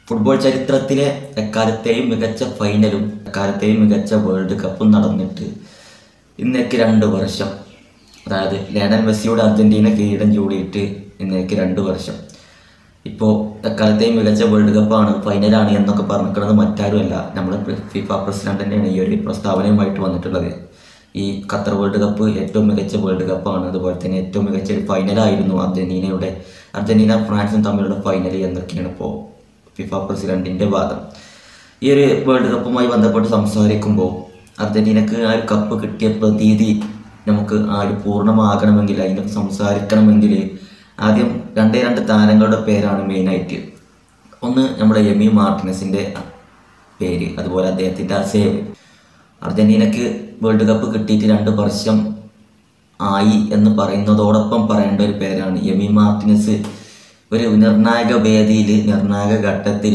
Football ചരിത്രത്തിലെ എക്കാലത്തെയും മികച്ച ഫൈനലും എക്കാലത്തെയും മികച്ച വേൾഡ് കപ്പും നടന്നിട്ട് ഇന്നേക്ക് 2 വർഷം. അതായത് ലയണൽ മെസ്സിയുടെ അർജന്റീന കിരീടം ചൂടിയിട്ട് ഇന്നേക്ക് 2 വർഷം. ഇപ്പോൾ എക്കാലത്തെയും മികച്ച വേൾഡ് കപ്പാണ്, ഫൈനലാണ് എന്നൊക്കെ പറഞ്ഞിരിക്കുന്നത് മറ്റാരുമല്ല, നമ്മൾ ഫിഫ പ്രസിഡന്റ് തന്നെയാണ് ഈ ഒരു പ്രസ്താവനയുമായിട്ട് വന്നിട്ടുള്ളത്. ഈ ഖത്തർ വേൾഡ് കപ്പ് ഏറ്റവും മികച്ച വേൾഡ് കപ്പാണ്, അതുപോലെ തന്നെ ഏറ്റവും മികച്ച ഒരു ഫൈനലായിരുന്നു അർജന്റീന ഫ്രാൻസും തമ്മിലുള്ള ഫൈനൽ എന്നൊക്കെയാണ് ഇപ്പോൾ ഫിഫ പ്രസിഡന്റിൻ്റെ വാദം. ഈ ഒരു വേൾഡ് കപ്പുമായി ബന്ധപ്പെട്ട് സംസാരിക്കുമ്പോൾ അർജന്റീനക്ക് ആ ഒരു കപ്പ് കിട്ടിയ പ്രതീതി നമുക്ക് ആ ഒരു പൂർണ്ണമാകണമെങ്കിൽ, അതിനെ സംസാരിക്കണമെങ്കിൽ ആദ്യം 2 താരങ്ങളുടെ പേരാണ് മെയിനായിട്ട്. ഒന്ന് നമ്മുടെ എമി മാർട്ടിനസിൻ്റെ പേര്, അതുപോലെ അദ്ദേഹത്തിൻ്റെ ആ സേവ്. അർജന്റീനക്ക് വേൾഡ് കപ്പ് കിട്ടിയിട്ട് 2 വർഷം ആയി എന്ന് പറയുന്നതോടൊപ്പം പറയേണ്ട ഒരു പേരാണ് എമി മാർട്ടിനസ്. ഒരു നിർണായക വേദിയിൽ, നിർണായക ഘട്ടത്തിൽ,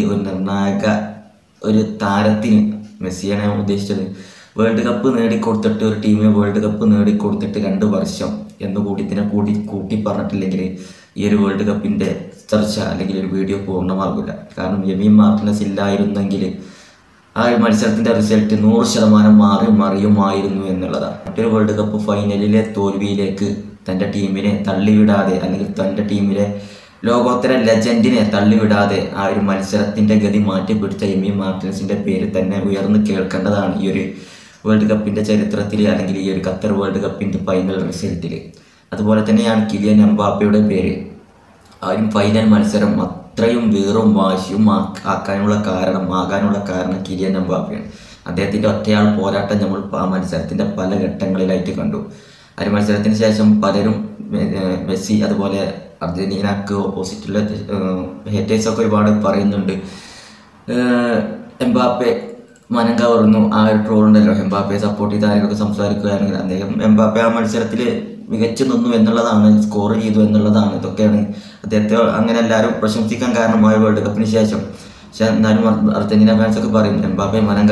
ഒരു താരത്തിന്, മെസ്സിയാണ് ഉദ്ദേശിച്ചത്, വേൾഡ് കപ്പ് നേടിക്കൊടുത്തിട്ട്, ഒരു ടീമിന് വേൾഡ് കപ്പ് നേടിക്കൊടുത്തിട്ട് 2 വർഷം എന്ന് കൂട്ടി പറഞ്ഞിട്ടില്ലെങ്കിൽ ഈ ഒരു വേൾഡ് കപ്പിൻ്റെ ചർച്ച അല്ലെങ്കിൽ ഒരു വീഡിയോ പൂർണ്ണമാകില്ല. കാരണം എമി മാർട്ടിനസ് ഇല്ലായിരുന്നെങ്കിൽ ആ ഒരു മത്സരത്തിൻ്റെ റിസൾട്ട് 100% മറിയുമായിരുന്നു എന്നുള്ളതാണ്. മറ്റൊരു വേൾഡ് കപ്പ് ഫൈനലിലെ തോൽവിയിലേക്ക് തൻ്റെ ടീമിനെ തള്ളിവിടാതെ, അല്ലെങ്കിൽ തൻ്റെ ടീമിലെ ലോകോത്തര ലെജൻഡിനെ തള്ളിവിടാതെ ആ ഒരു മത്സരത്തിൻ്റെ ഗതി മാറ്റിപ്പിടിച്ച എമി മാർട്ടിനസിൻ്റെ പേര് തന്നെ ഉയർന്നു കേൾക്കേണ്ടതാണ് ഈ ഒരു വേൾഡ് കപ്പിൻ്റെ ചരിത്രത്തിൽ, അല്ലെങ്കിൽ ഈ ഒരു ഖത്തർ വേൾഡ് കപ്പിൻ്റെ ഫൈനൽ റിസൾട്ടിൽ. അതുപോലെ തന്നെയാണ് കിലിയൻ എംബാപ്പയുടെ പേര്. ആ ഒരു ഫൈനൽ മത്സരം അത്രയും വീറും വാശിയും ആകാനുള്ള കാരണം കിലിയൻ എംബാപ്പയാണ്. അദ്ദേഹത്തിൻ്റെ ഒറ്റയാൾ പോരാട്ടം നമ്മൾ ആ മത്സരത്തിൻ്റെ പല ഘട്ടങ്ങളിലായിട്ട് കണ്ടു. ആ ഒരു മത്സരത്തിന് ശേഷം പലരും മെസ്സി, അതുപോലെ അർജന്റീനക്ക് ഓപ്പോസിറ്റുള്ള ഹേറ്റേഴ്സൊക്കെ ഒരുപാട് പറയുന്നുണ്ട്, എംബാപ്പെ മനം കവർന്നു. ആ ഒരു ട്രോളുണ്ടല്ലോ, എംബാപ്പയെ സപ്പോർട്ട് ചെയ്ത് ആരെയൊക്കെ സംസാരിക്കുകയാണെങ്കിൽ എംബാപ്പെ ആ മത്സരത്തിൽ മികച്ചു നിന്നു എന്നുള്ളതാണ്, സ്കോർ ചെയ്തു എന്നുള്ളതാണ്. ഇതൊക്കെയാണ് അദ്ദേഹത്തെ അങ്ങനെ എല്ലാവരും പ്രശംസിക്കാൻ കാരണമായ വേൾഡ് കപ്പിന് ശേഷം. പക്ഷെ എന്നാലും അർജന്റീന ഫാൻസൊക്കെ പറയും എംബാപ്പെ മനം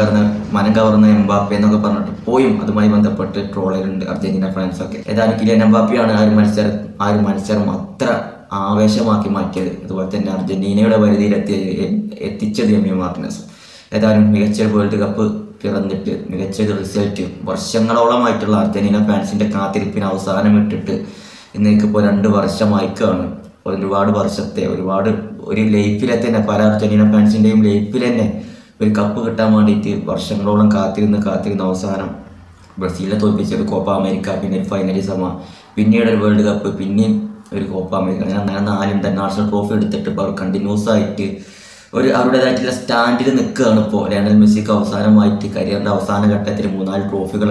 കവർന്ന എംബാപ്പെ എന്നൊക്കെ പറഞ്ഞിട്ട് പോയും അതുമായി ബന്ധപ്പെട്ട് ട്രോളുകളുണ്ട് അർജന്റീന ഫാൻസൊക്കെ. ഏതായാലും കിലിയൻ എംബാപ്പയാണ് ആ ഒരു മത്സരം അത്ര ആവേശമാക്കി മാറ്റിയത്, അതുപോലെ തന്നെ അർജന്റീനയുടെ പരിധിയിൽ എത്തിച്ചത് എമി മാർട്ടിനസ്. ഏതായാലും മികച്ച വേൾഡ് കപ്പ് പിറന്നിട്ട്, മികച്ചൊരു റിസൾട്ട്, വർഷങ്ങളോളമായിട്ടുള്ള അർജന്റീന ഫാൻസിൻ്റെ കാത്തിരിപ്പിന് അവസാനമിട്ടിട്ട് ഇന്നേക്കിപ്പോൾ 2 വർഷമായിക്കാണ്. ഒരുപാട് വർഷത്തെ, ഒരു ലൈഫിലെ തന്നെ, പല അർജന്റീന ഫാൻസിൻ്റെയും ലൈഫിൽ തന്നെ ഒരു കപ്പ് കിട്ടാൻ വേണ്ടിയിട്ട് വർഷങ്ങളോളം കാത്തിരുന്ന് അവസാനം ബ്രസീലിനെ തോൽപ്പിച്ചത് കോപ്പ അമേരിക്ക, പിന്നെ ഒരു ഫൈനലി പിന്നീട് ഒരു വേൾഡ് കപ്പ്, പിന്നെയും ഒരു കോപ്പ അമേരിക്ക, അങ്ങനെ 4 ഇന്റർനാഷണൽ ട്രോഫി എടുത്തിട്ട് ഇപ്പോൾ അവർ കണ്ടിന്യൂസ് ആയിട്ട് അവരുടേതായിട്ടുള്ള സ്റ്റാൻഡിൽ നിൽക്കുകയാണ്. ഇപ്പോൾ ലയണൽ മെസ്സിക്ക് അവസാനമായിട്ട് കരിയറിൻ്റെ അവസാന ഘട്ടത്തിൽ 3-4 ട്രോഫികൾ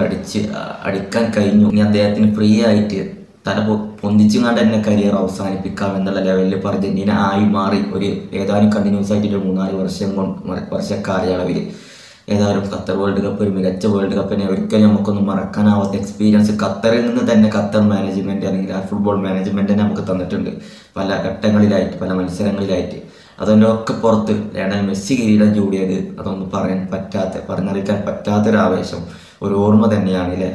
അടിക്കാൻ കഴിഞ്ഞു. ഇനി അദ്ദേഹത്തിന് ഫ്രീ ആയിട്ട് തല പൊന്തിച്ചുകൊണ്ട് തന്നെ കരിയർ അവസാനിപ്പിക്കാം എന്നുള്ള ലെവലിൽ ഇപ്പോൾ അർജന്റീന ആയി മാറി. ഏതാനും കണ്ടിന്യൂസ് ആയിട്ട് 3-4 വർഷ കാലയളവിൽ ഏതായാലും ഖത്തർ വേൾഡ് കപ്പ് ഒരു മികച്ച വേൾഡ് കപ്പിനെ ഒരിക്കലും നമുക്കൊന്നും മറക്കാനാവാത്ത എക്സ്പീരിയൻസ് ഖത്തറിൽ നിന്ന് തന്നെ ഖത്തർ മാനേജ്മെൻറ്റ്, അല്ലെങ്കിൽ ആ ഫുട്ബോൾ മാനേജ്മെൻറ്റ് നമുക്ക് തന്നിട്ടുണ്ട് പല ഘട്ടങ്ങളിലായിട്ട്, പല മത്സരങ്ങളിലായിട്ട്. അതിൻ്റെയൊക്കെ പുറത്ത് ലയണൽ മെസ്സി കിരീടം ചൂടിയത്, അതൊന്നും പറഞ്ഞറിയിക്കാൻ പറ്റാത്തൊരാവേശം, ഒരു ഓർമ്മ തന്നെയാണ് അല്ലേ.